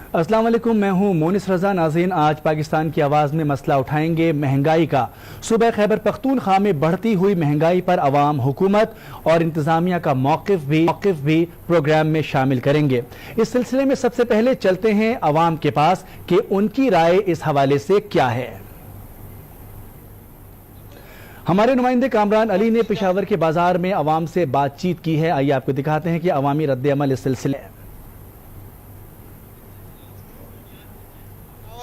अस्सलाम वालेकुम, मैं हूं मोनिस रजा। नाज़रीन, आज पाकिस्तान की आवाज़ में मसला उठाएंगे महंगाई का। सूबे खैबर पख्तूनख्वा में बढ़ती हुई महंगाई पर अवाम, हुकूमत और इंतज़ामिया का मौक़िफ़ भी प्रोग्राम में शामिल करेंगे। इस सिलसिले में सबसे पहले चलते हैं अवाम के पास कि उनकी राय इस हवाले से क्या है। हमारे नुमाइंदे कामरान अली ने पेशावर के बाजार में अवाम से बातचीत की है। आइए आपको दिखाते हैं कि अवामी रद्द-ए-अमल इस सिलसिले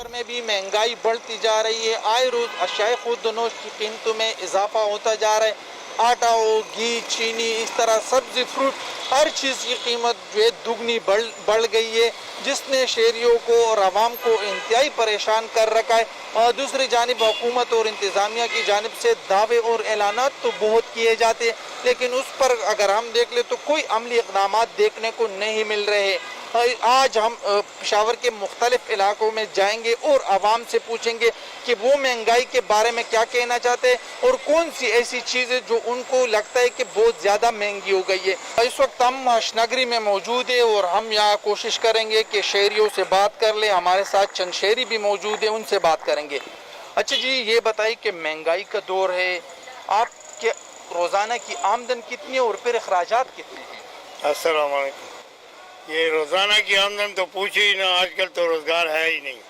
में भी महंगाई बढ़ती जा रही है। आए रोज अशियाए खुर्दनोश की कीमतों में इजाफा होता जा रहा है। आटा हो, घी, चीनी, इस तरह सब्जी, फ्रूट, हर चीज़ की कीमत जो है दुगनी बढ़ गई है, जिसने शहरियों को और आवाम को इंतहाई परेशान कर रखा है। और दूसरी जानिब हुकूमत और इंतज़ामिया की जानिब से दावे और ऐलानात तो बहुत किए जाते हैं, लेकिन उस पर अगर हम देख ले तो कोई अमली इक़दाम देखने को नहीं मिल रहे। आज हम पेशावर के मुख्तलिफ इलाकों में जाएंगे और आवाम से पूछेंगे कि वो महंगाई के बारे में क्या कहना चाहते हैं और कौन सी ऐसी चीज़ें जो उनको लगता है कि बहुत ज़्यादा महंगी हो गई है। इस वक्त हम हशनगरी में मौजूद है और हम यहाँ कोशिश करेंगे कि शहरियों से बात कर ले। हमारे साथ चंद शहरी भी मौजूद है, उनसे बात करेंगे। अच्छा जी, ये बताइए कि महंगाई का दौर है, आपके रोज़ाना की आमदन कितनी है और फिर अखराजात कितने हैं? अस्सलाम वालेकुम। ये रोज़ाना की आमदन तो पूछे ही ना, आजकल तो रोज़गार है ही नहीं।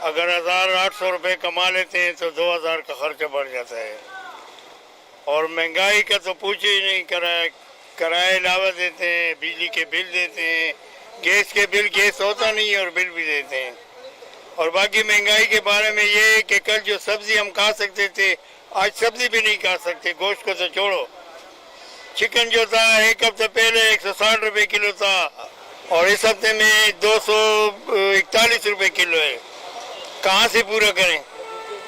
अगर 1800 रुपये कमा लेते हैं तो 2000 का खर्चा बढ़ जाता है। और महंगाई का तो पूछे ही नहीं, किराए अलावा देते हैं, बिजली के बिल देते हैं, गैस के बिल, गैस होता नहीं है और बिल भी देते हैं। और बाकी महंगाई के बारे में ये है कि कल जो सब्ज़ी हम खा सकते थे, आज सब्ज़ी भी नहीं खा सकते। गोश्त को तो छोड़ो, चिकन जो था एक हफ्ते पहले 160 रुपये किलो था और इस हफ्ते में 241 रुपये किलो है। कहाँ से पूरा करें?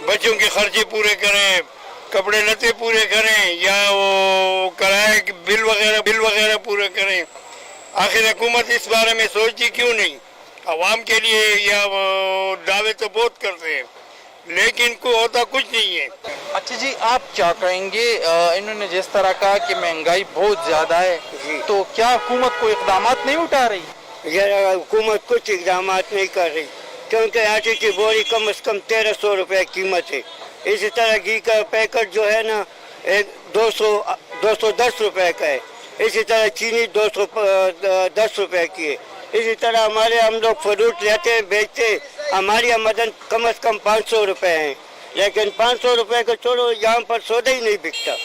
बच्चों के खर्चे पूरे करें, कपड़े लत्ते पूरे करें, या वो किराए बिल वगैरह पूरे करें? आखिर हुकूमत इस बारे में सोचती क्यों नहीं? आवाम के लिए या वो दावे तो बहुत करते हैं, लेकिन को होता कुछ नहीं है। अच्छा जी, आप क्या कहेंगे? इन्होंने जिस तरह कहा कि महंगाई बहुत ज़्यादा है, तो क्या हुकूमत कोई इक़दामात नहीं उठा रही? हुकूमत कुछ इक़दामात नहीं कर रही, क्योंकि आटे की बोरी कम से कम 1300 रुपये कीमत है। इसी तरह घी का पैकेट जो है ना, 210 रुपये का है। इसी तरह चीनी 210 रुपये की है। इसी तरह हम लोग फ्रूट लेते हैं, बेचते हैं, हमारी आमदन कम से कम 500 रुपये है, लेकिन 500 रुपये को छोड़ो, यहाँ पर सौदा ही नहीं बिकता।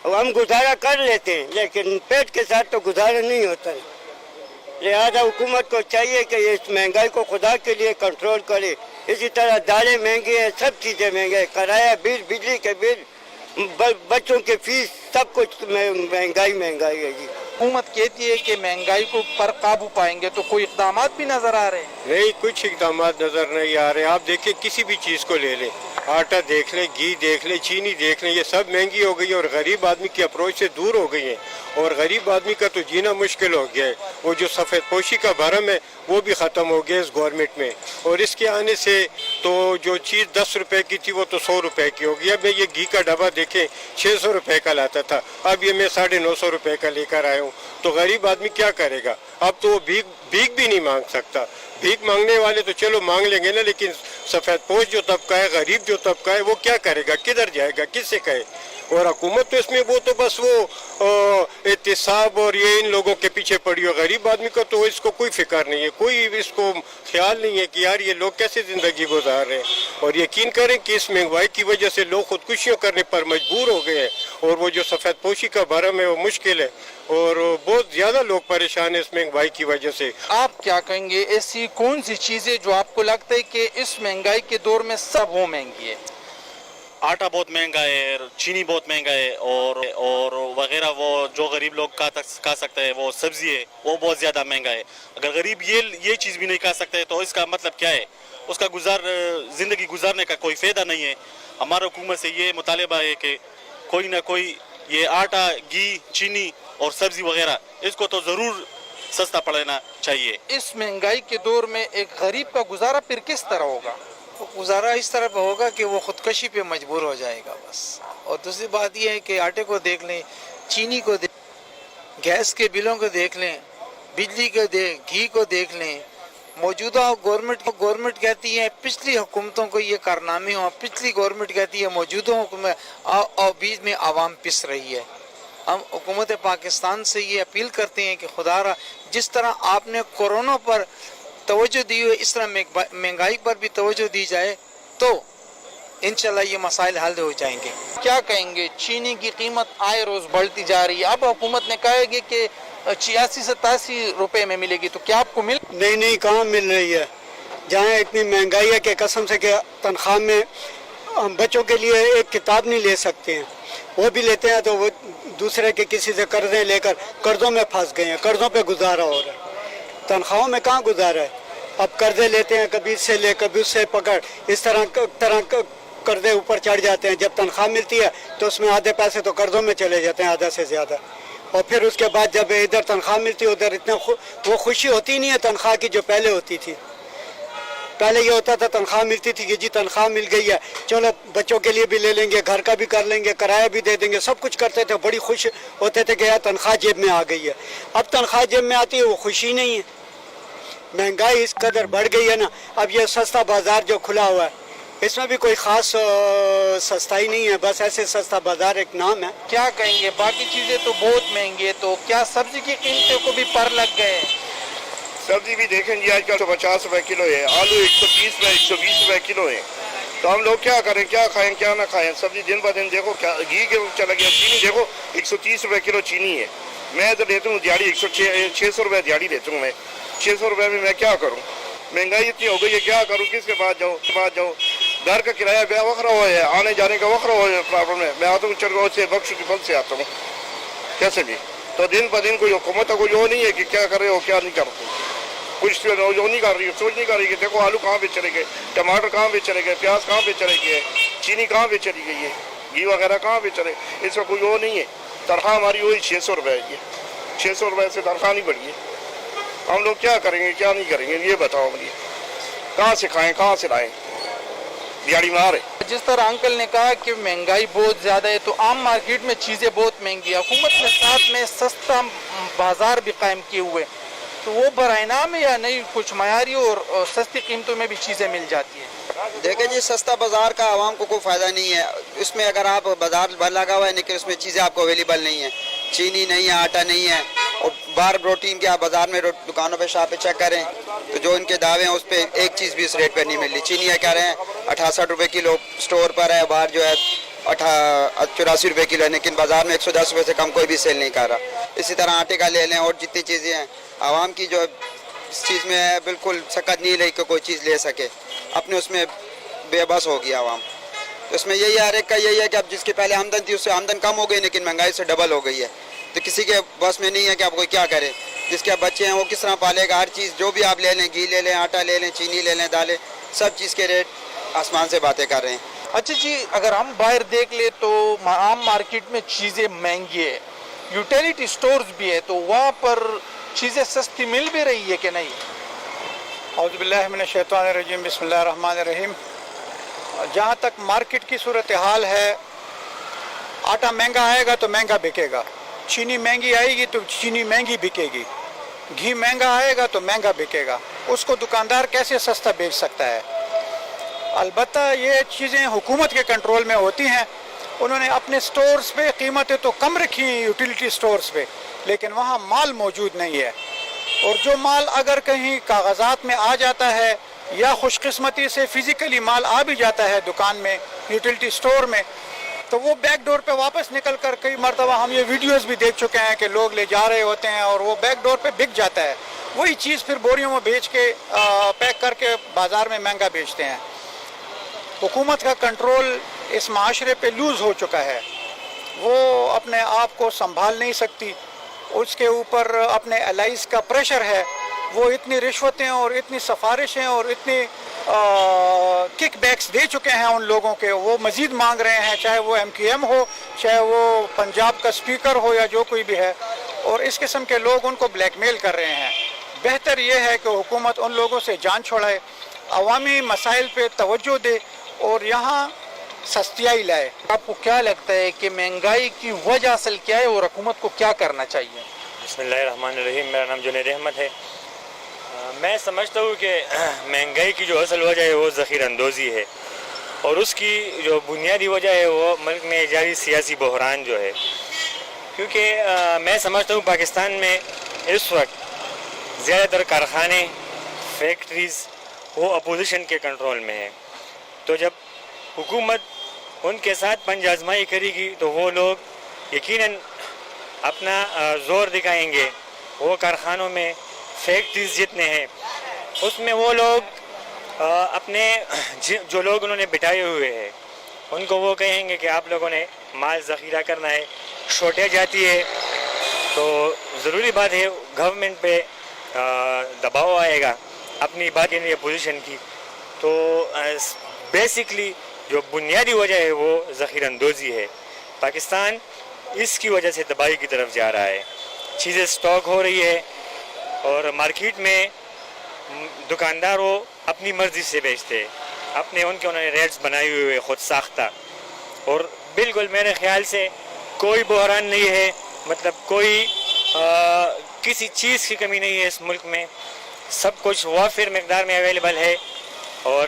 हम गुजारा कर लेते हैं, लेकिन पेट के साथ तो गुजारा नहीं होता है। लिहाजा हुकूमत को चाहिए कि इस महंगाई को खुदा के लिए कंट्रोल करे। इसी तरह दालें महंगी हैं, सब चीज़ें महंगी हैं, किराया बिल, बिजली के बिल, बच्चों के फीस, सब कुछ महंगाई है जी। हुकूमत कहती है कि महंगाई को पर काबू पाएंगे, तो कोई इक़दामात भी नजर आ रहे हैं? नहीं, कुछ इक़दामात नजर नहीं आ रहे। आप देखिए, किसी भी चीज़ को ले लें, आटा देख लें, घी देख लें, चीनी देख लें, ये सब महंगी हो गई है और गरीब आदमी की अप्रोच से दूर हो गई है। और गरीब आदमी का तो जीना मुश्किल हो गया है। वो जो सफ़ेद पोशी का भरम है वो भी ख़त्म हो गया इस गवर्नमेंट में। और इसके आने से तो जो चीज़ 10 रुपए की थी वो तो 100 रुपए की हो गई। अब ये घी का डब्बा देखें 600 रुपए का लाता था, अब ये मैं 950 रुपए का लेकर आया हूँ। तो गरीब आदमी क्या करेगा? अब तो वो भीख भी नहीं मांग सकता। भीख मांगने वाले तो चलो मांग लेंगे ना, लेकिन सफ़ेद पोश जो तबका है, गरीब जो तबका है, वो क्या करेगा? किधर जाएगा? किससे कहे? और हुकूमत तो इसमें वो तो बस वो एहतिसाब और ये इन लोगों के पीछे पड़ी हो। गरीब आदमी का तो इसको कोई फिक्र नहीं है, कोई इसको ख्याल नहीं है कि यार ये लोग कैसे ज़िंदगी गुजार रहे हैं। और यकीन करें कि इस महंगाई की वजह से लोग खुदकुशियाँ करने पर मजबूर हो गए हैं। और वो जो सफ़ेद पोशी का भरम है वो मुश्किल है और बहुत ज़्यादा लोग परेशान हैं इस महंगाई की वजह से। आप क्या कहेंगे, ऐसी कौन सी चीज़ें जो आपको लगता है कि इस महंगाई के दौर में सब वो महंगी है? आटा बहुत महंगा है, चीनी बहुत महंगा है और वगैरह वो जो गरीब लोग खा सकते हैं, वो सब्जी है वो बहुत ज़्यादा महंगा है। अगर गरीब ये चीज़ भी नहीं खा सकते तो इसका मतलब क्या है? उसका ज़िंदगी गुजारने का कोई फ़ायदा नहीं है। हमारा हुकूमत से ये मुतालिबा है कि कोई ना कोई ये आटा, घी, चीनी और सब्जी वगैरह इसको तो ज़रूर सस्ता पड़ना चाहिए। इस महंगाई के दौर में एक गरीब का गुजारा फिर किस तरह होगा? गुजारा इस तरह होगा कि वो खुदकशी पे मजबूर हो जाएगा बस। और दूसरी बात ये है कि आटे को देख लें, चीनी को गैस के बिलों को देख लें, बिजली को घी को देख लें, मौजूदा गवर्नमेंट कहती है पिछली हुकूमतों को ये कारनामे हो, पिछली गवर्नमेंट कहती है मौजूदा हुकूमत और बीच में आवाम पिस रही है। हम हुकूमत पाकिस्तान से ये अपील करते हैं कि खुदारा जिस तरह आपने कोरोना पर तवज्जो दी है इस तरह महंगाई पर भी तवज्जो दी जाए तो इंशाल्लाह ये मसाइल हल हो जाएंगे। क्या कहेंगे, चीनी की कीमत आए रोज बढ़ती जा रही है, अब हुकूमत ने कहा है कि 86-87 रुपए में मिलेगी, तो क्या आपको मिल? नहीं कहाँ मिल रही है। जहाँ इतनी महंगाई है कि कसम से कि तनख्वाह में हम बच्चों के लिए एक किताब नहीं ले सकते हैं, वो भी लेते हैं तो वो दूसरे के किसी से कर्जे लेकर कर्जों में फंस गए हैं, कर्जों पे गुजारा हो रहा है, तनख्वाहों में कहाँ गुजारा है। अब कर्जे लेते हैं, कभी इससे ले कभी उससे पकड़, इस तरह कर्जे ऊपर चढ़ जाते हैं। जब तनख्वाह मिलती है तो उसमें आधे पैसे तो कर्जों में चले जाते हैं, आधा से ज़्यादा, और फिर उसके बाद जब इधर तनख्वाह मिलती है उधर इतना वो खुशी होती नहीं है तनख्वाह की जो पहले होती थी। पहले ये होता था तनख्वाह मिलती थी कि जी तनख्वाह मिल गई है, चलो बच्चों के लिए भी ले लेंगे, घर का भी कर लेंगे, किराया भी दे देंगे, सब कुछ करते थे, बड़ी खुश होते थे कि यार तनख्वाह जेब में आ गई है। अब तनख्वाह जेब में आती है वो खुशी नहीं है। महंगाई इस कदर बढ़ गई है ना। अब ये सस्ता बाज़ार जो खुला हुआ है इसमें भी कोई ख़ास सस्ताई नहीं है, बस ऐसे सस्ता बाज़ार एक नाम है। क्या कहेंगे, बाकी चीज़ें तो बहुत महंगी है, तो क्या सब्जी की कीमतों को भी पर लग गए? सब्जी भी देखें जी आजकल तो 50 रुपए किलो है, आलू 130 रुपए 120 रुपए किलो है, तो हम लोग क्या करें, क्या खाएं क्या ना खाएं। सब्जी दिन ब दिन देखो क्या घी के चला गया, चीनी देखो 130 रुपए किलो चीनी है। मैं तो लेता हूँ दिहाड़ी 600 रुपए दिहाड़ी लेता हूँ मैं, 600 रुपए में मैं क्या करूँ। महंगाई इतनी हो गई है, क्या करूँ, किसके पास जाऊँ। घर का किराया बेहा वखरा हुआ है, आने जाने का वखरा हुआ है, प्रॉब्लम है। मैं आता हूँ चरगांव से, बख्श की फल से आता हूँ, कैसे भी। तो दिन ब दिन कोई हुकूमत का कोई वो नहीं है कि क्या कर रहे हो क्या नहीं करते, कुछ जो नहीं कर रही है, सोच नहीं कर रही कि देखो आलू कहाँ पे चले गए, टमाटर कहाँ पे चले गए, प्याज कहाँ पे चले गए, चीनी कहाँ पे चली गई है, घी वगैरह कहाँ पे चले, इसका कोई वो नहीं है। तनख्वाह हमारी वही 600 रुपये है, 600 रुपये से तनख्वाह नहीं बढ़ी है। हम लोग क्या करेंगे क्या नहीं करेंगे ये बताओ मुझे, कहाँ से खाएं कहाँ से लाएं, दिहाड़ी मार है। जिस तरह अंकल ने कहा कि महंगाई बहुत ज़्यादा है, तो आम मार्केट में चीज़ें बहुत महंगी है, हुकूमत ने साथ में सस्ता बाज़ार भी कायम किए हुए, तो वो बराइनाम है या नहीं, कुछ मयारी और सस्ती कीमतों में भी चीज़ें मिल जाती है? देखें जी, सस्ता बाज़ार का आवाम को कोई फ़ायदा नहीं है। उसमें अगर आप बाज़ार भर लगा हुआ है लेकिन उसमें चीज़ें आपको अवेलेबल नहीं है, चीनी नहीं है, आटा नहीं है, और बार प्रोटीन के आप बाज़ार में दुकानों पे शॉप पे चेक करें तो जो इनके दावे हैं उस पर एक चीज़ भी इस रेट पे नहीं मिल रही। चीनी है कह रहे हैं 68 रुपये किलो स्टोर पर है, बाहर जो है 84 रुपये किलो है, लेकिन बाज़ार में 110 रुपये से कम कोई भी सेल नहीं कर रहा। इसी तरह आटे का ले लें और जितनी चीज़ें हैं, आवाम की जो इस चीज़ में है बिल्कुल सकत नहीं रही कि कोई चीज़ ले सके, अपने उसमें बेबस हो गया आवाम। तो इसमें यही हर एक का यही है कि अब जिसकी पहले आमदन थी उससे आमदन कम हो गई, लेकिन महंगाई से डबल हो गई है, तो किसी के बस में नहीं है कि आप कोई क्या करे। जिसके अब बच्चे हैं वो किस तरह पालेगा, हर चीज़ जो भी आप ले लें, घी ले लें, आटा ले लें, चीनी ले लें, दालें, सब चीज़ के रेट आसमान से बातें कर रहे हैं। अच्छा जी, अगर हम बाहर देख ले तो आम मार्केट में चीज़ें महंगी है, यूटिलिटी स्टोर्स भी है, तो वहाँ पर चीज़ें सस्ती मिल भी रही है कि नहीं? औज़ु बिल्लाहि मिनश शैतानिर रजीम, बिस्मिल्लाहिर रहमानिर रहीम। जहाँ तक मार्केट की सूरत हाल है, आटा महंगा आएगा तो महंगा बिकेगा, चीनी महंगी आएगी तो चीनी महंगी बिकेगी, घी महंगा आएगा तो महंगा बिकेगा। उसको दुकानदार कैसे सस्ता बेच सकता है? अलबत्ता ये चीज़ें हुकूमत के कंट्रोल में होती हैं। उन्होंने अपने स्टोर्स पे कीमतें तो कम रखी हैं यूटिलिटी स्टोर्स पे, लेकिन वहाँ माल मौजूद नहीं है। और जो माल अगर कहीं कागजात में आ जाता है या खुशकिस्मती से फ़िज़िकली माल आ भी जाता है दुकान में, यूटिलिटी स्टोर में, तो वो बैक डोर पे वापस निकल कर, कई मरतबा हम ये वीडियोस भी देख चुके हैं कि लोग ले जा रहे होते हैं और वो बैक डोर पे बिक जाता है। वही चीज़ फिर बोरियों में बेच के पैक करके बाज़ार में महंगा बेचते हैं। हुकूमत का कंट्रोल इस माशरे पे लूज़ हो चुका है, वो अपने आप को संभाल नहीं सकती, उसके ऊपर अपने एलाइज का प्रेशर है। वो इतनी रिश्वतें और इतनी सिफारिशें और इतनी किक बैक्स दे चुके हैं उन लोगों के, वो मज़ीद मांग रहे हैं, चाहे वो MQM हो, चाहे वो पंजाब का स्पीकर हो या जो कोई भी है, और इस किस्म के लोग उनको ब्लैकमेल कर रहे हैं। बेहतर ये है कि हुकूमत उन लोगों से जान छोड़ाए, अवामी मसाइल पे तवज्जो दे और यहाँ सस्तियाई लाए। आपको क्या लगता है कि महंगाई की वजह असल क्या है और हुकूमत को क्या करना चाहिए? बिस्मिल्लाहिर्रहमानिर्रहीम। मेरा नाम जुनैद अहमद है। میں سمجھتا ہوں کہ مہنگائی کی جو اصل وجہ ہے وہ ذخیرہ اندوزی ہے، اور اس کی جو بنیادی وجہ ہے وہ ملک میں جاری سیاسی بحران جو ہے، کیونکہ میں سمجھتا ہوں پاکستان میں اس وقت زیادہ تر کارخانے، فیکٹریز وہ اپوزیشن کے کنٹرول میں ہیں، تو جب حکومت ان کے ساتھ پنج آزمائی کرے گی تو وہ لوگ یقیناً اپنا زور دکھائیں گے۔ وہ کارخانوں میں فیکٹریز جتنے ہیں اس میں وہ لوگ اپنے جو لوگ انہوں نے بٹھائے ہوئے ہیں ان کو وہ کہیں گے کہ آپ لوگوں نے مال ذخیرہ کرنا ہے، شارٹیج آتی ہے تو ضروری بات ہے گورنمنٹ پہ دباؤ آئے گا اپنی بات کے لیے پوزیشن کی، تو بیسکلی جو بنیادی وجہ ہے وہ ذخیرہ اندوزی ہے۔ پاکستان اس کی وجہ سے تباہی کی طرف جا رہا ہے، چیزیں سٹاک ہو رہی ہے اور مارکیٹ میں دکانداروں اپنی مرضی سے بیچتے، انہوں نے ریٹس بنائے ہوئے خود ساختہ، اور بالکل میرے خیال سے کوئی بحران نہیں ہے، مطلب کوئی کسی چیز کی کمی نہیں ہے اس ملک میں، سب کچھ وافر مقدار میں اویلیبل ہے، اور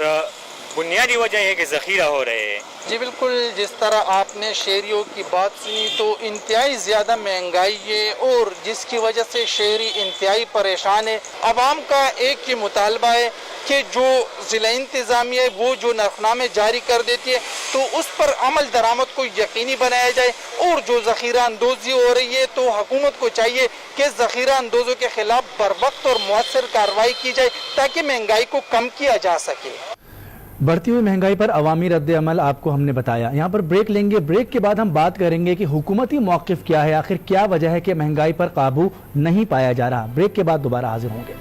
بنیادی وجہ ہے کہ ذخیرہ ہو رہے ہیں۔ جی بالکل، جس طرح آپ نے شہریوں کی بات سنی تو انتہائی زیادہ مہنگائی ہے اور جس کی وجہ سے شہری انتہائی پریشان ہے۔ عوام کا ایک ہی مطالبہ ہے کہ جو ضلع انتظامیہ ہے وہ جو نرخنامے جاری کر دیتی ہے تو اس پر عمل درآمد کو یقینی بنایا جائے، اور جو ذخیرہ اندوزی ہو رہی ہے تو حکومت کو چاہیے کہ ذخیرہ اندوزوں کے خلاف بروقت اور مؤثر کارروائی کی جائے تاکہ مہنگائی کو کم کیا جا سکے۔ بڑھتی ہوئی مہنگائی پر عوامی رد عمل آپ کو ہم نے بتایا۔ یہاں پر بریک لیں گے، بریک کے بعد ہم بات کریں گے کہ حکومتی موقف کیا ہے، آخر کیا وجہ ہے کہ مہنگائی پر قابو نہیں پایا جا رہا۔ بریک کے بعد دوبارہ حاضر ہوں گے۔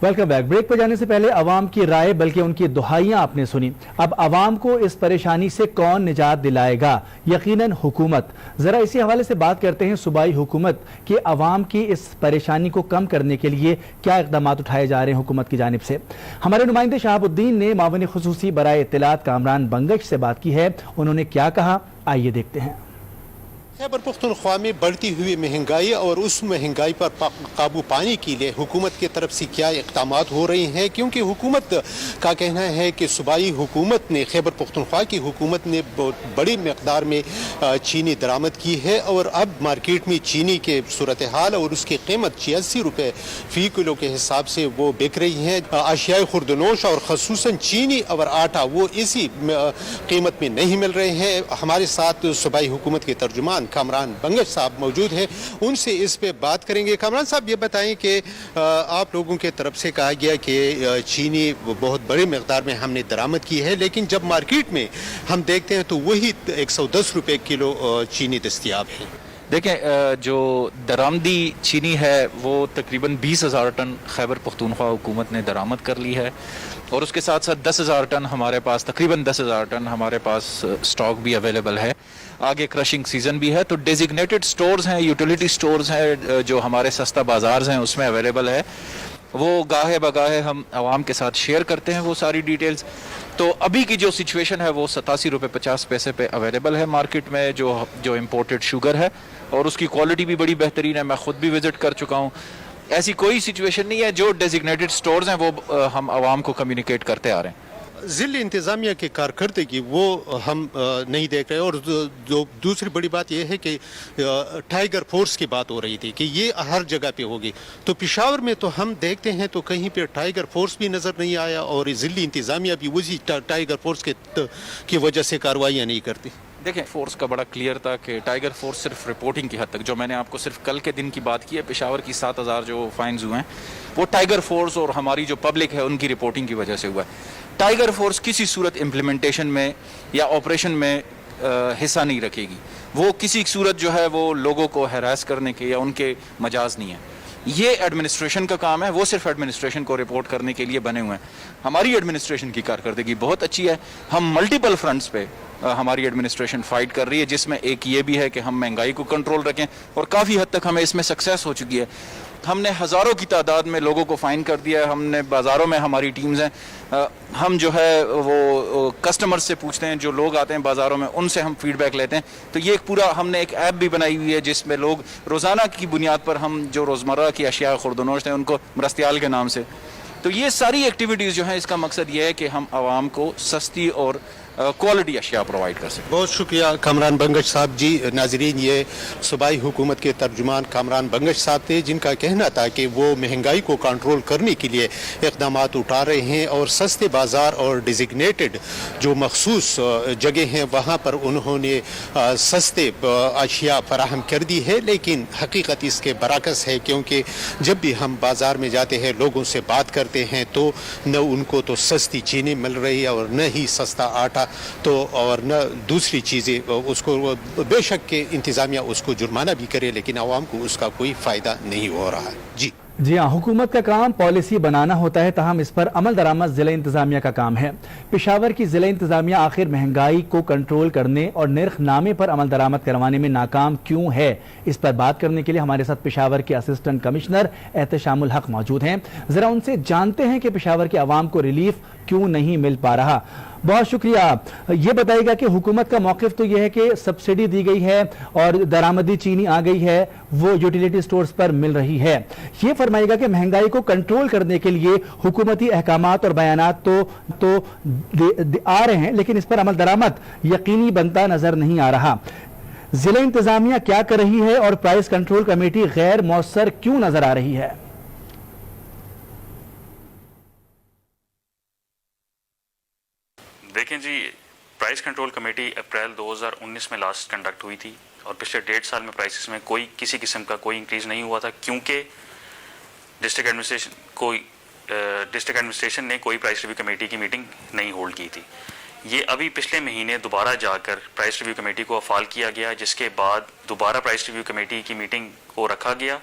Welcome back. بریک پر جانے سے پہلے عوام کی رائے بلکہ ان کی دہائیاں آپ نے سنی۔ اب عوام کو اس پریشانی سے کون نجات دلائے گا؟ یقیناً حکومت۔ ذرا اسی حوالے سے بات کرتے ہیں صوبائی حکومت کہ عوام کی اس پریشانی کو کم کرنے کے لیے کیا اقدامات اٹھائے جا رہے ہیں حکومت کی جانب سے۔ ہمارے نمائندے شہاب الدین نے معاون خصوصی برائے اطلاعات کامران بنگش سے بات کی ہے، انہوں نے کیا کہا، آئیے دیکھتے ہیں۔ خیبر پختونخوا میں بڑھتی ہوئی مہنگائی اور اس مہنگائی پر قابو پانے کے لیے حکومت کی طرف سے کیا اقدامات ہو رہے ہیں، کیونکہ حکومت کا کہنا ہے کہ صوبائی حکومت نے، خیبر پختونخوا کی حکومت نے بہت بڑی مقدار میں چینی درآمد کی ہے اور اب مارکیٹ میں چینی کے صورتحال اور اس کی قیمت 86 روپے فی کلو کے حساب سے وہ بک رہی ہیں۔ اشیاء خوردنوش اور خصوصاً چینی اور آٹا وہ اسی قیمت میں نہیں مل رہے ہیں۔ ہمارے ساتھ صوبائی حکومت کے ترجمان کامران بنگش صاحب موجود ہیں، ان سے اس پہ بات کریں گے۔ کامران صاحب یہ بتائیں کہ آپ لوگوں کے طرف سے کہا گیا کہ چینی بہت بڑی مقدار میں ہم نے درآمد کی ہے، لیکن جب مارکیٹ میں ہم دیکھتے ہیں تو وہی 110 روپے کلو چینی دستیاب ہے۔ دیکھیں، جو درآمدی چینی ہے وہ تقریباً 20,000 ٹن خیبر پختونخوا حکومت نے درآمد کر لی ہے، اور اس کے ساتھ ساتھ 10,000 ٹن ہمارے پاس، تقریباً 10,000 ٹن ہمارے پاس سٹاک بھی اویلیبل ہے۔ آگے کرشنگ سیزن بھی ہے، تو ڈیزگنیٹڈ سٹورز ہیں، یوٹیلیٹی سٹورز ہیں جو ہمارے سستا بازارز ہیں اس میں اویلیبل ہے، وہ گاہے بگاہے ہم عوام کے ساتھ شیئر کرتے ہیں وہ ساری ڈیٹیلز۔ تو ابھی کی جو سچویشن ہے وہ 87 روپے 50 پیسے پہ اویلیبل ہے مارکیٹ میں جو امپورٹڈ شوگر ہے، اور اس کی کوالٹی بھی بڑی بہترین ہے، میں خود بھی وزٹ کر چکا ہوں۔ ایسی کوئی سچویشن نہیں ہے، جو ڈیزگنیٹڈ سٹورز ہیں وہ ہم عوام کو کمیونیکیٹ کرتے آ رہے ہیں۔ ضلع انتظامیہ کی کارکردگی وہ ہم نہیں دیکھ رہے، اور جو دوسری بڑی بات یہ ہے کہ ٹائیگر فورس کی بات ہو رہی تھی کہ یہ ہر جگہ پہ ہوگی، تو پشاور میں تو ہم دیکھتے ہیں تو کہیں پہ ٹائیگر فورس بھی نظر نہیں آیا، اور ضلع انتظامیہ بھی وہی ٹائیگر فورس کی وجہ سے کارروائیاں نہیں کرتی۔ دیکھیں، فورس کا بڑا کلیئر تھا کہ ٹائیگر فورس صرف رپورٹنگ کی حد تک، جو میں نے آپ کو صرف کل کے دن کی بات کی ہے، پشاور کی 7,000 جو فائنز ہوئے ہیں وہ ٹائیگر فورس اور ہماری جو پبلک ہے ان کی رپورٹنگ کی وجہ سے ہوا ہے۔ ٹائیگر فورس کسی صورت امپلیمنٹیشن میں یا آپریشن میں حصہ نہیں رکھے گی، وہ کسی صورت جو ہے وہ لوگوں کو ہیراس کرنے کے یا ان کے مجاز نہیں ہے۔ یہ ایڈمنسٹریشن کا کام ہے، وہ صرف ایڈمنسٹریشن کو رپورٹ کرنے کے لیے بنے ہوئے ہیں۔ ہماری ایڈمنسٹریشن کی کارکردگی بہت اچھی ہے، ہم ملٹیپل فرنٹس پہ ہماری ایڈمنسٹریشن فائٹ کر رہی ہے، جس میں ایک یہ بھی ہے کہ ہم مہنگائی کو کنٹرول رکھیں، اور کافی حد تک ہمیں اس میں سکسیس ہو چکی ہے۔ ہم نے ہزاروں کی تعداد میں لوگوں کو فائن کر دیا ہے. ہم نے بازاروں میں ہماری ٹیمز ہیں, ہم جو ہے وہ کسٹمر سے پوچھتے ہیں, جو لوگ آتے ہیں بازاروں میں ان سے ہم فیڈ بیک لیتے ہیں. تو یہ ایک پورا ہم نے ایک ایپ بھی بنائی ہوئی ہے جس میں لوگ روزانہ کی بنیاد پر ہم جو روزمرہ کی اشیاء خورد و نوشت ہیں ان کو مرستیال کے نام سے. تو یہ ساری ایکٹیویٹیز جو ہیں اس کا مقصد یہ ہے کہ ہم عوام کو سستی اور کوالٹی اشیاء پرووائڈ کر سکیں. بہت شکریہ کامران بنگش صاحب. جی ناظرین, یہ صوبائی حکومت کے ترجمان کامران بنگش صاحب تھے جن کا کہنا تھا کہ وہ مہنگائی کو کنٹرول کرنے کے لیے اقدامات اٹھا رہے ہیں اور سستے بازار اور ڈیزگنیٹڈ جو مخصوص جگہ ہیں وہاں پر انہوں نے سستے اشیاء فراہم کر دی ہے. لیکن حقیقت اس کے برعکس ہے, کیونکہ جب بھی ہم بازار میں جاتے ہیں لوگوں سے بات کرتے ہیں تو نہ ان کو تو سستی چینی مل رہی ہے اور نہ ہی سستا آٹا, تو اور نہ دوسری چیزیں. اس کو بے شک کہ انتظامیہ اس کو جرمانہ بھی کرے لیکن عوام کو اس کا کوئی فائدہ نہیں ہو رہا ہے. جی ہاں, حکومت کا کام پالیسی بنانا ہوتا ہے, تاہم اس پر عمل درآمد ضلع انتظامیہ کا کام ہے. پشاور کی ضلع انتظامیہ آخر مہنگائی کو کنٹرول کرنے اور نرخ نامے پر عمل درآمد کروانے میں ناکام کیوں ہے, اس پر بات کرنے کے لیے ہمارے ساتھ پشاور کے اسسٹنٹ کمشنر احتشام الحق موجود ہیں. ذرا ان سے جانتے ہیں کہ پشاور کے عوام کو ریلیف کیوں نہیں مل پا رہا. بہت شکریہ. یہ بتائیے گا کہ حکومت کا موقف تو یہ ہے کہ سبسڈی دی گئی ہے اور درآمدی چینی آ گئی ہے, وہ یوٹیلیٹی سٹورز پر مل رہی ہے. یہ فرمائے گا کہ مہنگائی کو کنٹرول کرنے کے لیے حکومتی احکامات اور بیانات تو آ رہے ہیں لیکن اس پر عمل درآمد یقینی بنتا نظر نہیں آ رہا. ضلع انتظامیہ کیا کر رہی ہے اور پرائس کنٹرول کمیٹی غیر مؤثر کیوں نظر آ رہی ہے؟ دیکھیں جی, پرائس کنٹرول کمیٹی اپریل 2019 میں لاسٹ کنڈکٹ ہوئی تھی اور پچھلے 1.5 سال میں پرائسز میں کسی قسم کا کوئی انکریز نہیں ہوا تھا, کیونکہ ڈسٹرکٹ ایڈمنسٹریشن نے کوئی پرائس ریویو کمیٹی کی میٹنگ نہیں ہولڈ کی تھی. یہ ابھی پچھلے مہینے دوبارہ جا کر پرائس ریویو کمیٹی کو افعال کیا گیا, جس کے بعد دوبارہ پرائس ریویو کمیٹی کی میٹنگ کو رکھا گیا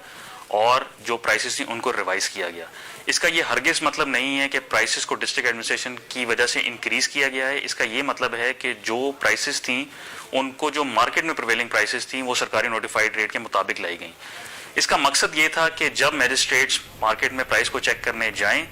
اور جو پرائسز تھیں ان کو ریوائز کیا گیا. اس کا یہ ہرگز مطلب نہیں ہے کہ پرائسز کو ڈسٹرکٹ ایڈمنسٹریشن کی وجہ سے انکریز کیا گیا ہے. اس کا یہ مطلب ہے کہ جو پرائسز تھیں ان کو جو مارکیٹ میں پریویلنگ پرائسز تھیں وہ سرکاری نوٹیفائڈ ریٹ کے مطابق لائی گئیں. اس کا مقصد یہ تھا کہ جب میجسٹریٹس مارکیٹ میں پرائس کو چیک کرنے جائیں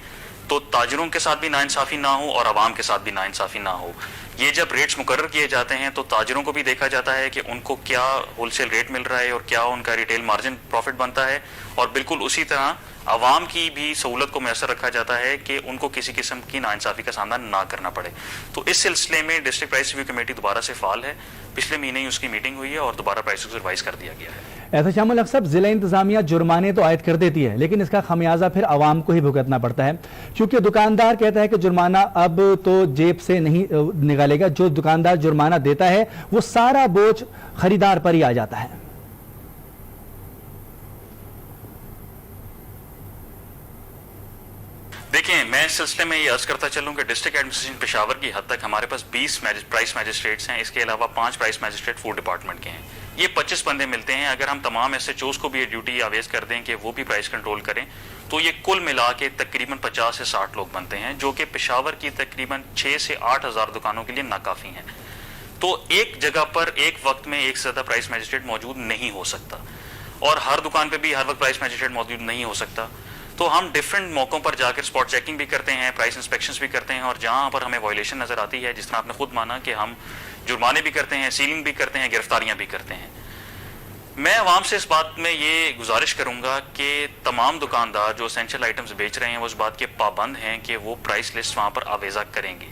تو تاجروں کے ساتھ بھی ناانصافی نہ ہو اور عوام کے ساتھ بھی ناانصافی نہ ہو. یہ جب ریٹس مقرر کیے جاتے ہیں تو تاجروں کو بھی دیکھا جاتا ہے کہ ان کو کیا ہول سیل ریٹ مل رہا ہے اور کیا ان کا ریٹیل مارجن پروفٹ بنتا ہے, اور بالکل اسی طرح عوام کی بھی سہولت کو میسر رکھا جاتا ہے کہ ان کو کسی قسم کی ناانصافی کا سامنا نہ کرنا پڑے. تو اس سلسلے میں ڈسٹرکٹ پرائس ریویو کمیٹی دوبارہ سے فعال ہے. پچھلے مہینے ہی اس کی میٹنگ ہوئی ہے اور دوبارہ پرائس کو ریوائز کر دیا گیا ہے. احتشام الحق صاحب, ضلع انتظامیہ جرمانے تو عائد کر دیتی ہے لیکن اس کا خمیازہ پھر عوام کو ہی بھگتنا پڑتا ہے, کیونکہ دکاندار کہتا ہے کہ جرمانہ اب تو جیب سے نہیں نکالے گا. جو دکاندار جرمانہ دیتا ہے وہ سارا بوجھ خریدار پر ہی آ جاتا ہے. دیکھیں, میں اس سلسلے میں یہ عرض کرتا چلوں کہ ڈسٹرکٹ ایڈمنسٹریشن پشاور کی حد تک ہمارے پاس 20 پرائس میجسٹریٹس ہیں. اس کے علاوہ 5 پرائس میجسٹریٹ فوڈ ڈپارٹمنٹ کے ہیں. یہ 25 بندے ملتے ہیں. اگر ہم تمام ایس ایچ اوز کو بھی یہ ڈیوٹی آویز کر دیں کہ وہ بھی پرائس کنٹرول کریں تو یہ کل ملا کے تقریباً 50 سے 60 لوگ بنتے ہیں, جو کہ پشاور کی تقریباً 6 سے 8 ہزار دکانوں کے لیے ناکافی ہیں. تو ایک جگہ پر ایک وقت میں ایک سے زیادہ پرائس میجسٹریٹ موجود نہیں ہو سکتا اور ہر دکان پہ بھی ہر وقت پرائس میجسٹریٹ موجود نہیں ہو سکتا. تو ہم ڈیفرنٹ موقعوں پر جا کر اسپاٹ چیکنگ بھی کرتے ہیں, پرائس انسپیکشنز بھی کرتے ہیں, اور جہاں پر ہمیں وائلیشن نظر آتی ہے, جس طرح آپ نے خود مانا کہ ہم جرمانے بھی کرتے ہیں, سیلنگ بھی کرتے ہیں, گرفتاریاں بھی کرتے ہیں. میں عوام سے اس بات میں یہ گزارش کروں گا کہ تمام دکاندار جو اسینشل آئٹمز بیچ رہے ہیں وہ اس بات کے پابند ہیں کہ وہ پرائس لسٹ وہاں پر آویزہ کریں گے.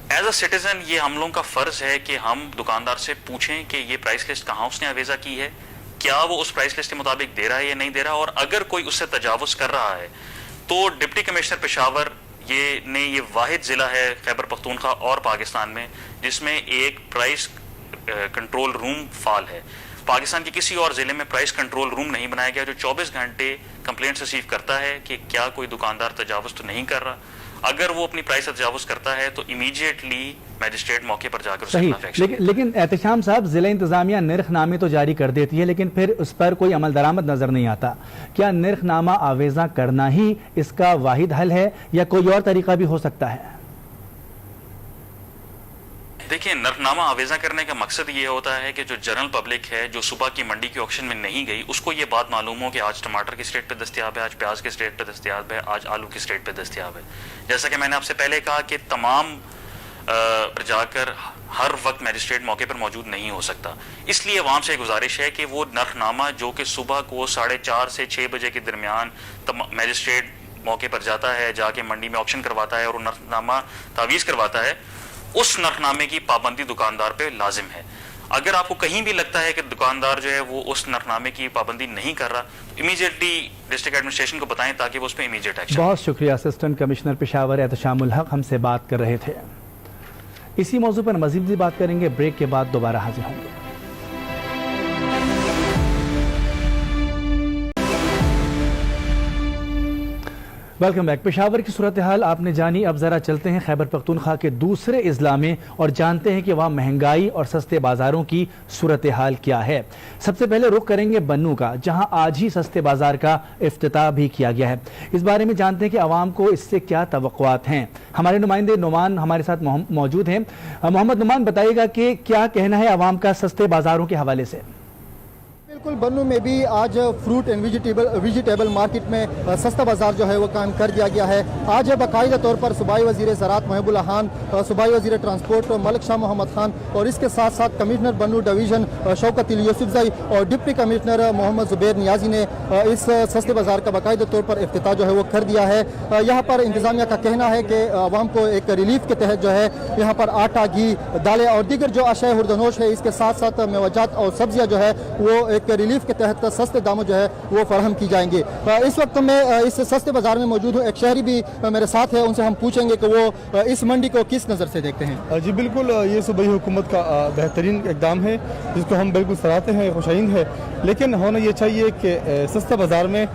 ایز اے سٹیزن یہ ہم لوگوں کا فرض ہے کہ ہم دکاندار سے پوچھیں کہ یہ پرائس لسٹ کہاں اس نے آویزہ کی ہے, کیا وہ اس پرائس لسٹ کے مطابق دے رہا ہے یا نہیں دے رہا, اور اگر کوئی اس سے تجاوز کر رہا ہے تو ڈپٹی کمشنر پشاور یہ واحد ضلع ہے خیبر پختونخوا اور پاکستان میں جس میں ایک پرائس کنٹرول روم فعال ہے. پاکستان کے کسی اور ضلع میں پرائس کنٹرول روم نہیں بنایا گیا جو 24 گھنٹے کمپلینٹس ریسیو کرتا ہے کہ کیا کوئی دکاندار تجاوز تو نہیں کر رہا. اگر وہ اپنی پرائس تجاوز کرتا ہے تو امیڈیٹلی میجسٹریٹ موقع پر جا کر صحیح. لیکن احتشام صاحب, ضلع انتظامیہ نرخ نامے تو جاری کر دیتی ہے لیکن پھر اس پر کوئی عمل درآمد نظر نہیں آتا. کیا نرخ نامہ آویزہ کرنا ہی اس کا واحد حل ہے یا کوئی اور طریقہ بھی ہو سکتا ہے؟ देखिए, नरफनामा आवेजा करने का मकसद ये होता है कि जो जनरल पब्लिक है जो सुबह की मंडी के ऑक्शन में नहीं गई, उसको ये बात मालूम हो कि आज टमाटर किस रेट पे दस्तयाब है, आज प्याज किस रेट पे दस्तयाब है, आज आलू किस रेट पे दस्तयाब है। जैसा कि मैंने आपसे पहले कहा कि तमाम पर जाकर हर वक्त मैजिस्ट्रेट मौके पर मौजूद नहीं हो सकता, इसलिए अवाम से गुजारिश है कि वो नरफनामा जो कि सुबह को 4:30 से 6 बजे के दरमियान मैजिस्ट्रेट मौके पर जाता है, जाके मंडी में ऑक्शन करवाता है और नरफनामा तावीज़ करवाता है, उस नरफनामे की पाबंदी दुकानदार पे लाजिम है। अगर आपको कहीं भी लगता है कि दुकानदार जो है वो उस नरफनामे की पाबंदी नहीं कर रहा, तो इमीडिएटली डिस्ट्रिक्ट एडमिनिस्ट्रेशन को बताएं ताकि वो उस पर इमीडिएट एक्शन। बहुत शुक्रिया। असिस्टेंट कमिश्नर पेशावर एहतशामुल हक हमसे बात कर रहे थे। इसी मौजू पर मजीद भी बात करेंगे, ब्रेक के बाद दोबारा हाजिर होंगे। Welcome back. पेशावर की सूरत हाल आपने जानी, अब जरा चलते हैं खैबर पख्तूनख्वा के दूसरे अजला में और जानते हैं कि वहाँ महंगाई और सस्ते बाजारों की सूरत हाल क्या है। सबसे पहले रुख करेंगे बन्नू का, जहाँ आज ही सस्ते बाजार का इफ्तिताह भी किया गया है। इस बारे में जानते हैं कि आवाम को इससे क्या तवक्कुआत हैं। हमारे नुमाइंदे नुमान हमारे साथ मौजूद हैं। मोहम्मद नुमान, बताइएगा कि क्या कहना है आवाम का सस्ते बाजारों के हवाले से। बिल्कुल, बन्नू में भी आज फ्रूट एंड वेजिटेबल मार्केट में सस्ता बाजार जो है वो कायम कर दिया गया है। आज बाकायदा तौर पर सूबाई वज़ीर ज़राअत महबूबुल्लाह खान, सूबाई वज़ीर ट्रांसपोर्ट मलिक शाह मोहम्मद खान और इसके साथ साथ कमिश्नर बन्नू डिवीज़न शौकत अली यूसुफज़ई और डिप्टी कमिश्नर मोहम्मद ज़ुबैर नियाज़ी ने इस सस्ते बाजार का बाकायदा तौर पर इफ्तिताह जो है वो कर दिया है। यहाँ पर इंतज़ामिया का कहना है कि आवाम को एक रिलीफ के तहत जो है यहाँ पर आटा, घी, दालें और दीगर जो अशाए खुर्दनोश है, इसके साथ साथ मेवाजात और सब्जियाँ जो है वो एक रिलीफ के तहत सस्ते दामों जो है वो फराहम की जाएंगे। इस वक्त मैं इस सस्ते बाजार में मौजूद हूँ, एक शहरी भी मेरे साथ है, उनसे हम पूछेंगे कि वो इस मंडी को किस नज़र से देखते हैं। जी बिल्कुल, ये सूबाई हुकूमत का बेहतरीन इक़दाम है जिसको हम बिल्कुल सराहते हैं, खुशाइन है। लेकिन होना ये चाहिए कि सस्ता बाजार में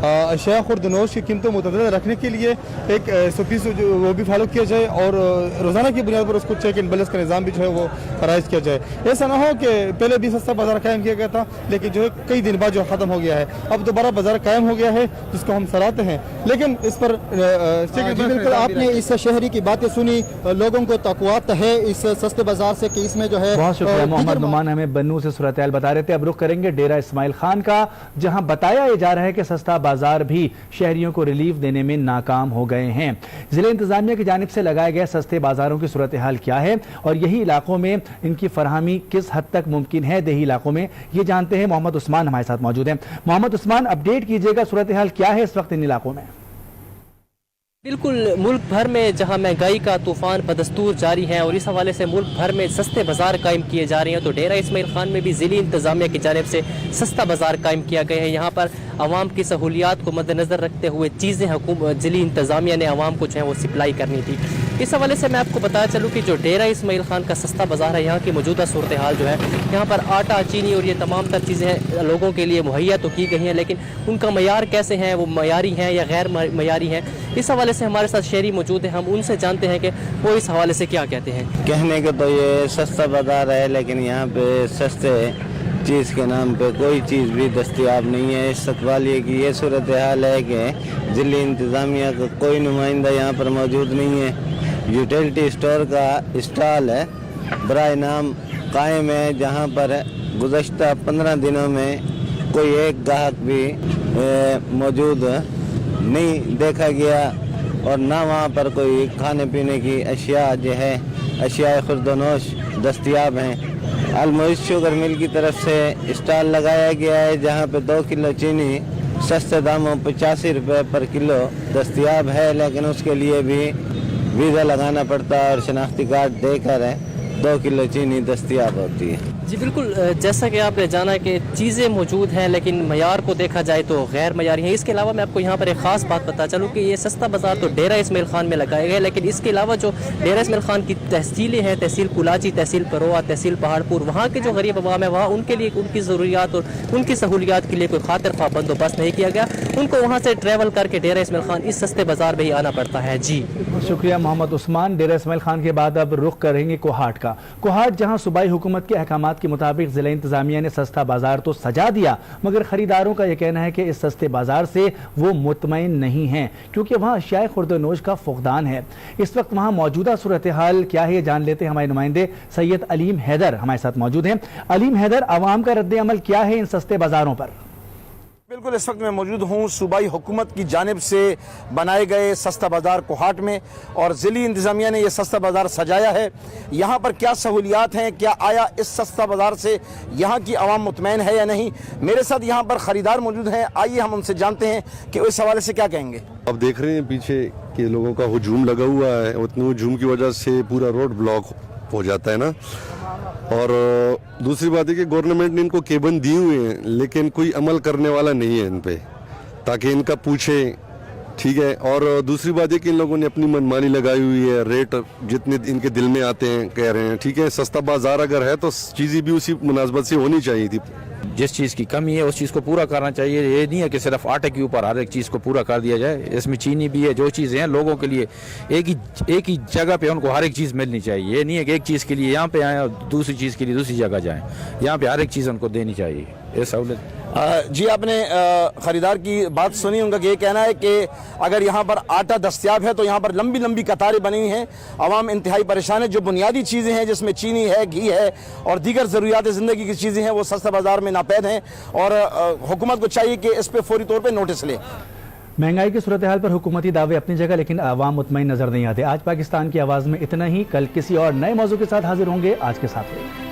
अशिया खुर्दनोश की कीमतों मुतदल रखने के लिए एक SOP वो भी फॉलो किया जाए और रोज़ाना की बुनियाद पर उसको चेक एंड बैलेंस का निज़ाम भी जो है वो फराइज किया जाए। ऐसा ना हो कि पहले भी सस्ता बाजार कायम किया गया था लेकिन जो है कई दिन बाद जो ख़त्म हो गया है, अब दोबारा बाजार कायम हो गया है जिसको हम सराहते हैं। लेकिन इस पर बिल्कुल आपने इस शहरी की बातें सुनी, लोगों को तक़व्वुआत है इस सस्ते बाजार से कि इसमें जो है। बहुत शुक्रिया। मोहम्मद नुमान हमें बन्नू से सूरत हाल बता रहे थे। अब रुख करेंगे डेरा इस्माइल खान का, जहाँ बताया जा रहा है कि सस्ता बाजार भी शहरियों को रिलीफ देने में नाकाम हो गए हैं। जिला इंतजामिया की जानिब से लगाए गए सस्ते बाजारों की सूरत हाल क्या है और यही इलाकों में इनकी फरहमी किस हद तक मुमकिन है देही इलाकों में, ये जानते हैं। मोहम्मद उस्मान हमारे साथ मौजूद हैं। मोहम्मद उस्मान, अपडेट कीजिएगा, सूरत हाल क्या है इस वक्त इन इलाकों में। बिल्कुल, मुल्क भर में जहां महंगाई का तूफान बदस्तूर जारी है और इस हवाले से मुल्क भर में सस्ते बाजार कायम किए जा रहे हैं, तो डेरा इस्माइल खान में भी ज़िली इंतजामिया की जानिब से सस्ता बाजार कायम किया गया है। यहाँ पर आवाम की सहूलियात को मद्देनज़र रखते हुए चीज़ें ज़िली इंतजामिया ने आवाम को जो है वो सप्लाई करनी थी। इस हवाले से मैं आपको बताया चलूँ कि जो डेरा इस्माइल खान का सस्ता बाजार है, यहाँ की मौजूदा सूरत हाल जो है, यहाँ पर आटा, चीनी और ये तमाम तर चीज़ें लोगों के लिए मुहैया तो की गई हैं, लेकिन उनका मयार कैसे हैं, वो मयारी हैं या गैर मयारी हैं, इस हवाले से हमारे साथ शहरी मौजूद हैं। हम उनसे जानते हैं कि वो इस हवाले से क्या कहते हैं। कहने को तो ये सस्ता बाजार है, लेकिन यहाँ पे सस्ते चीज़ के नाम पे कोई चीज़ भी दस्तयाब नहीं है। इस्तक़बालिये की ये सूरत हाल है कि ज़िली इंतज़ामिया का कोई नुमाइंदा यहाँ पर मौजूद नहीं है। यूटिलिटी स्टोर का स्टॉल है बराए नाम कायम है, जहाँ पर गुज़श्ता 15 दिनों में कोई एक ग्राहक भी मौजूद नहीं देखा गया और ना वहाँ पर कोई खाने पीने की अशिया जो है, अशिया खुर्दनोश दस्तयाब हैं। अलमोइस शुगर मिल की तरफ से स्टॉल लगाया गया है, जहाँ पे 2 किलो चीनी सस्ते दामों 85 रुपये पर किलो दस्तयाब है, लेकिन उसके लिए भी वीज़ा लगाना पड़ता है और शनाख्ती कार्ड देकर 2 किलो चीनी दस्तयाब होती है। जी बिल्कुल, जैसा कि आपने जाना कि चीज़ें मौजूद हैं लेकिन मयार को देखा जाए तो गैर मयारी हैं। इसके अलावा मैं आपको यहाँ पर एक ख़ास बात बता चलूँ कि ये सस्ता बाज़ार तो डेरा इस्माइल खान में लगाया गया है, लेकिन इसके अलावा जो डेरा इस्माइल खान की तहसीलें हैं, तहसील कुलाची, तहसील परोआ, तहसील पहाड़पुर, वहाँ के जो गरीब अवाम है वहाँ उनके लिए उनकी ज़रूरियात और उनकी सहूलियात के लिए कोई खातिर ख्वाह बंदोबस्त नहीं किया गया। उनको वहाँ से ट्रैवल करके डेरा इस्माइल खान इस सस्ते बाज़ार में ही आना पड़ता है। जी शुक्रिया मोहम्मद उस्मान। डेरा इस्माइल खान के बाद अब रुख करेंगे कोहाट का। कोहाट जहाँ सूबाई हुकूमत के अहकामात के मुताबिक जिला इंतजामिया ने सस्ता बाजार तो सजा दिया, मगर खरीदारों का यह कहना है कि इस सस्ते बाजार से वो मुतमईन नहीं हैं, क्योंकि वहाँ अशियाए खुर्द-ओ-नोश का फुकदान है। इस वक्त वहाँ मौजूदा सूरत हाल क्या है, ये जान लेते हैं। हमारे नुमाइंदे सैयद अलीम हैदर हमारे साथ मौजूद हैं। अलीम हैदर, अवाम का रद्द अमल क्या है इन सस्ते बाजारों पर? बिल्कुल, इस वक्त मैं मौजूद हूँ सूबाई हुकूमत की जानिब से बनाए गए सस्ता बाज़ार कोहाट में, और ज़िली इंतज़ामिया ने यह सस्ता बाज़ार सजाया है। यहाँ पर क्या सहूलियात हैं, क्या आया इस सस्ता बाज़ार से यहाँ की आवाम मुतमईन है या नहीं? मेरे साथ यहाँ पर ख़रीदार मौजूद हैं, आइए हम उनसे जानते हैं कि इस हवाले से क्या कहेंगे। अब देख रहे हैं पीछे कि लोगों का हुजूम लगा हुआ है, उतने हुजूम की वजह से पूरा रोड ब्लॉक हो जाता है ना। और दूसरी बात है कि गवर्नमेंट ने इनको केबन दी हुए हैं, लेकिन कोई अमल करने वाला नहीं है इन पे, ताकि इनका पूछे, ठीक है। और दूसरी बात है कि इन लोगों ने अपनी मनमानी लगाई हुई है, रेट जितने इनके दिल में आते हैं कह रहे हैं, ठीक है। सस्ता बाजार अगर है तो चीज़ें भी उसी मुनासबत से होनी चाहिए थी। जिस चीज़ की कमी है उस चीज़ को पूरा करना चाहिए। ये नहीं है कि सिर्फ आटे के ऊपर हर एक चीज़ को पूरा कर दिया जाए। इसमें चीनी भी है, जो चीज़ें हैं लोगों के लिए एक ही जगह पे उनको हर एक चीज़ मिलनी चाहिए। ये नहीं है कि एक चीज़ के लिए यहाँ पे आए और दूसरी चीज़ के लिए दूसरी जगह जाएं। यहाँ पे हर एक चीज़ उनको देनी चाहिए, ये सहूलत। जी, आपने ख़रीदार की बात सुनी, उनका ये कहना है कि अगर यहाँ पर आटा दस्तयाब है तो यहाँ पर लंबी लंबी कतारें बनी हैं, आवाम इंतहाई परेशान है। जो बुनियादी चीज़ें हैं जिसमें चीनी है, घी है और दीगर ज़रूरियात ज़िंदगी की चीज़ें हैं वो सस्ता बाज़ार में नापैद हैं, और हुकूमत को चाहिए कि इस पर फौरी तौर पर नोटिस ले। महंगाई की सूरत हाल पर हुकूमती दावे अपनी जगह, लेकिन आवाम मुतमईन नजर नहीं आते। आज पाकिस्तान की आवाज़ में इतना ही। कल किसी और नए मौजू के साथ हाजिर होंगे। आज के साथ